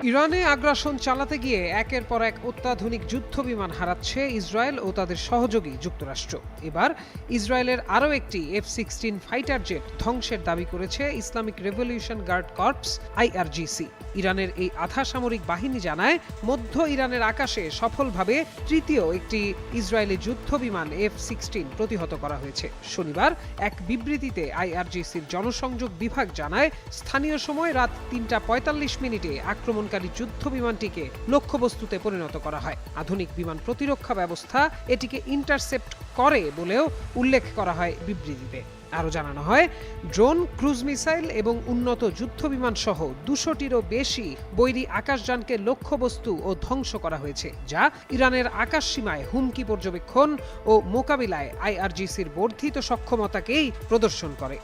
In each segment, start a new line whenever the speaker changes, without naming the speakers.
ইরানে আগ্রাসন চালাতে গিয়ে একের পর এক অত্যাধুনিক যুদ্ধবিমান হারাচ্ছে ইসরায়েল ও তাদের সহযোগী যুক্তরাষ্ট্র। এবার ইসরায়েলের আরও একটি F-16 ফাইটার জেট ধ্বংসের দাবি করেছে Islamic revolution guard corps IRGC। ইরানের এই আধা সামরিক বাহিনী জানায়, মধ্য ইরানের আকাশে সফলভাবে তৃতীয় একটি ইসরায়েলি যুদ্ধবিমান F-16 প্রতিহত করা হয়েছে। শনিবার এক বিবৃতিতে IRGCর জনসংযোগ বিভাগ জানায়, স্থানীয় সময় রাত ৩টা ৪৫ আক্রমণকারী যুদ্ধবিমানটিকে লক্ষ্যবস্তুতে পরিণত করা হয়। আধুনিক বিমান প্রতিরক্ষা ব্যবস্থা এটিকে ইন্টারসেপ্ট করে বলেও উল্লেখ করা হয় বিবৃতিতে। আরও জানানো হয়, ড্রোন, ক্রুজ মিসাইল এবং উন্নত যুদ্ধবিমান সহ ২০০টিরও বেশি বৈরী আকাশযানকে লক্ষ্যবস্তু ও ধ্বংস করা হয়েছে, যা ইরানের আকাশ সীমায় হুমকি পর্যবেক্ষণ ও মোকাবিলায় IRGCর বর্ধিত সক্ষমতাকেই প্রদর্শন করে।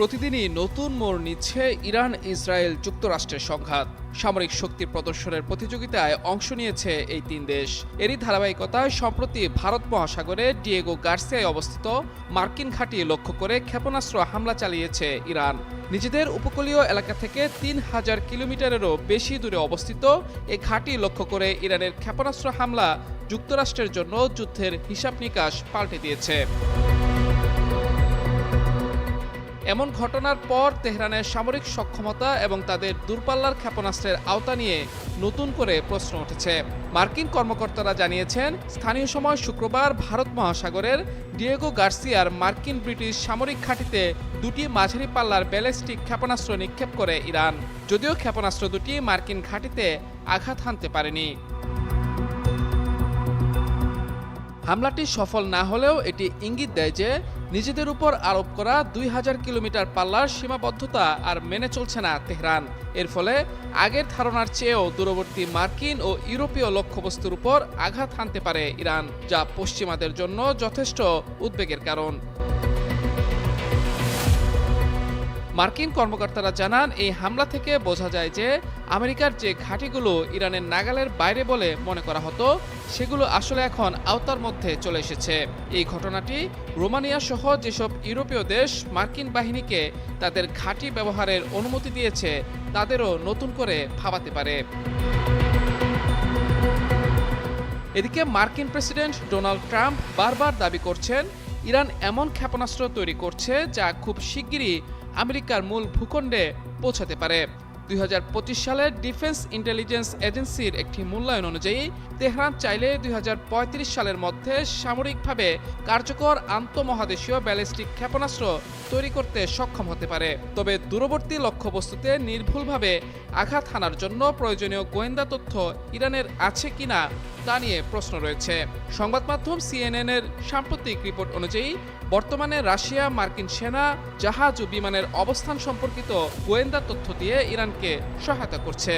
প্রতিদিনই নতুন মোড় নিচ্ছে ইরান ইসরায়েল যুক্তরাষ্ট্রের সংঘাত। সামরিক শক্তির প্রদর্শনের প্রতিযোগিতায় অংশ নিয়েছে এই তিন দেশ। এরই ধারাবাহিকতায় সম্প্রতি ভারত মহাসাগরে ডিয়েগো গার্সিয়ায় অবস্থিত মার্কিন ঘাঁটি লক্ষ্য করে ক্ষেপণাস্ত্র হামলা চালিয়েছে ইরান। নিজেদের উপকূলীয় এলাকা থেকে ৩,০০০ কিলোমিটারেরও বেশি দূরে অবস্থিত এই ঘাঁটি লক্ষ্য করে ইরানের ক্ষেপণাস্ত্র হামলা যুক্তরাষ্ট্রের জন্য যুদ্ধের হিসাব নিকাশ পাল্টে দিয়েছে। এমন ঘটনার পর তেহরানের সামরিক সক্ষমতা এবং তাদের দূরপাল্লার ক্ষেপণাস্ত্রের আওতা নিয়ে নতুন করে প্রশ্ন উঠেছে। মার্কিন কর্মকর্তারা জানিয়েছেন, স্থানীয় সময় শুক্রবার ভারত মহাসাগরের ডিয়েগো গার্সিয়ার মার্কিন ব্রিটিশ সামরিক ঘাঁটিতে দুটি মাঝারি পাল্লার ব্যালিস্টিক ক্ষেপণাস্ত্র নিক্ষেপ করে ইরান। যদিও ক্ষেপণাস্ত্র দুটি মার্কিন ঘাঁটিতে আঘাত হানতে পারেনি। হামলাটি সফল না হলেও এটি ইঙ্গিত দেয় যে নিজেদের উপর আরোপ করা ২,০০০ কিলোমিটার পাল্লার সীমাবদ্ধতা আর মেনে চলছে না তেহরান। এর ফলে আগের ধারণার চেয়েও দূরবর্তী মার্কিন ও ইউরোপীয় লক্ষ্যবস্তুর উপর আঘাত হানতে পারে ইরান, যা পশ্চিমাদের জন্য যথেষ্ট উদ্বেগের কারণ। মার্কিন কর্মকর্তারা জানান, এই হামলা থেকে বোঝা যায় যে আমেরিকার যে ঘাঁটিগুলো ইরানের নাগালের বাইরে বলে মনে করা হতো, সেগুলো আসলে এখন আওতার মধ্যে চলে এসেছে। এই ঘটনাটি রোমানিয়া সহ যেসব ইউরোপীয় দেশ মার্কিন বাহিনীকে তাদের ঘাঁটি ব্যবহারের অনুমতি দিয়েছে, তাদেরও নতুন করে ভাবাতে পারে। এদিকে মার্কিন প্রেসিডেন্ট ডোনাল্ড ট্রাম্প বারবার দাবি করছেন, ইরান এমন ক্ষেপণাস্ত্র তৈরি করছে যা খুব শিগগিরই আমেরিকার মূল ভূখণ্ডে পৌঁছাতে পারে। ২০২৫ সালের ডিফেন্স ইন্টেলিজেন্স এজেন্সির একটি মূল্যায়ন অনুযায়ী তেহরান চাইলে ২০৩৫ সালের মধ্যে সামরিকভাবে কার্যকর আন্তঃমহাদেশীয় ব্যালিস্টিক ক্ষেপণাস্ত্র তৈরি করতে সক্ষম হতে পারে। তবে দূরবর্তী লক্ষ্যবস্তুতে নির্ভুলভাবে আঘাত হানার জন্য প্রয়োজনীয় গোয়েন্দা তথ্য ইরানের আছে কিনা তা নিয়ে প্রশ্ন রয়েছে। সংবাদ মাধ্যম CNN এর সাম্প্রতিক রিপোর্ট অনুযায়ী বর্তমানে রাশিয়া মার্কিন সেনা, জাহাজ ও বিমানের অবস্থান সম্পর্কিত গোয়েন্দা তথ্য দিয়ে ইরানকে সহায়তা করছে।